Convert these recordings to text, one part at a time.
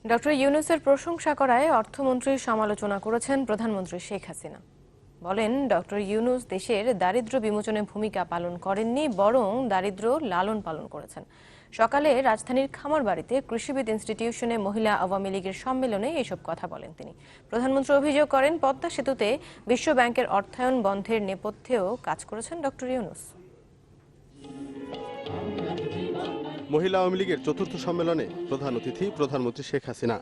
Doctor ইউনূসের প্রশংসা করায় অর্থমন্ত্রীর সমালোচনা করেছেন প্রধানমন্ত্রী শেখ হাসিনা। বলেন, ডক্টর ইউনূস দেশের দারিদ্র্য বিমোচনে ভূমিকা পালন করেননি, বরং দারিদ্র্য লালন পালন করেছেন। সকালে রাজধানীর খামারবাড়িতে কৃষিবিদ ইনস্টিটিউশনে মহিলা আওয়ামী লীগের সম্মেলনে এসব কথা বলেন তিনি। প্রধানমন্ত্রী অভিযোগ করেন, পদ্মা সেতুতে বিশ্ব ব্যাংকের অর্থায়ন বন্ধের নেপথ্যেও কাজ করেছেন ডক্টর ইউনূস। মহিলা আওয়ামী লীগের চতুর্থ সম্মেলনে প্রধান অতিথি প্রধানমন্ত্রী শেখ হাসিনা।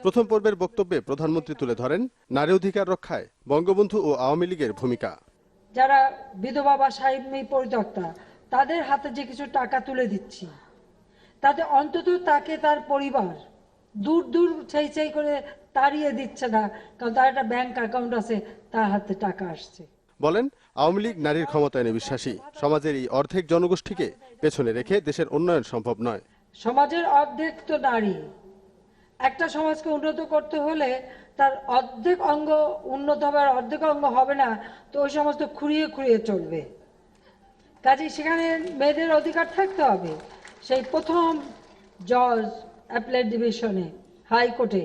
প্রথম পর্বের বক্তব্যে প্রধানমন্ত্রী তুলে ধরেন নারী অধিকার রক্ষায় বঙ্গবন্ধু ও আওয়ামী লীগের ভূমিকা। যারা বিধবা বা স্বামী পরিত্যক্তা, তাদের হাতে যে কিছু টাকা তুলে দিচ্ছি, তাতে অন্তত তাকে তার পরিবার দূর দূর চাই করে তাড়িয়ে দিচ্ছে না, কারণ তার একটা ব্যাংক অ্যাকাউন্ট আছে, তার হাতে টাকা আসছে। বলেন, আওয়ামী লীগ নারীর ক্ষমতায়নে বিশ্বাসী। সমাজের এই অর্ধেক জনগোষ্ঠীকে পেছনে রেখে দেশের উন্নয়ন সম্ভব নয়। সমাজের অর্ধেক তো নারী। একটা সমাজকে উন্নত করতে হলে তার অর্ধেক অঙ্গ উন্নত হবে, আর অর্ধেক অঙ্গ হবে না, তো ওই সমাজ তো খুঁড়িয়ে খুঁড়িয়ে চলবে। কাজে সেখানে মেয়েদের অধিকার থাকতে হবে। সেই প্রথম জজ অ্যাপেলেট ডিভিশনে হাইকোর্টে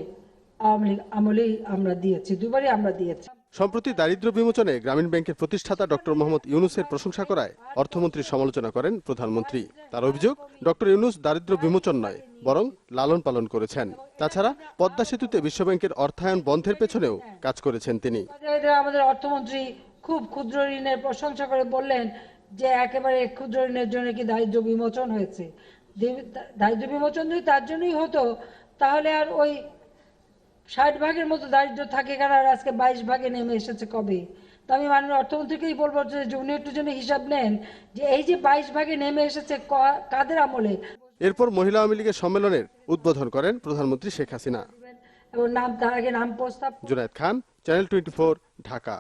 আওয়ামী লীগ আমলেই আমরা দিয়েছি, দুবারই আমরা দিয়েছি। সম্প্রতি দারিদ্র্য বিমোচনে গ্রামীণ ব্যাংকের প্রতিষ্ঠাতা ডক্টর মোহাম্মদ ইউনূসের প্রশংসা করায় অর্থমন্ত্রীর সমালোচনা করেন প্রধানমন্ত্রী। তার অভিযোগ, ডক্টর ইউনূস দারিদ্র্য বিমোচন নয়, বরং লালন পালন করেছেন। তাছাড়া পদ্মা সেতুতে বিশ্বব্যাংকের অর্থায়ন বন্ধের পেছনেও কাজ করেছেন তিনি। আমাদের অর্থমন্ত্রী খুব ক্ষুদ্র ঋণের প্রশংসা করে বললেন যে একেবারে ক্ষুদ্র ঋণের জন্য কি দারিদ্র্য বিমোচন হয়েছে। দারিদ্র্য বিমোচন যদি তার জন্যই হতো, তাহলে আর ওই 60 ভাগের মতো দারিদ্র থাকে, কারণ আর আজকে 22 ভাগে নেমে এসেছে কবে। তো আমি মাননীয় অর্থমন্ত্রীকেই বলবো যে উনি একটু জন্য হিসাব নেন যে এই যে 22 ভাগে নেমে এসেছে কাদের আমলে। এরপর মহিলা আওয়ামী লীগের সম্মেলনের উদ্বোধন করেন প্রধানমন্ত্রী শেখ হাসিনা। এবং তার আগে নাম প্রস্তাব। জুনায়েদ খান, চ্যানেল 24, ঢাকা।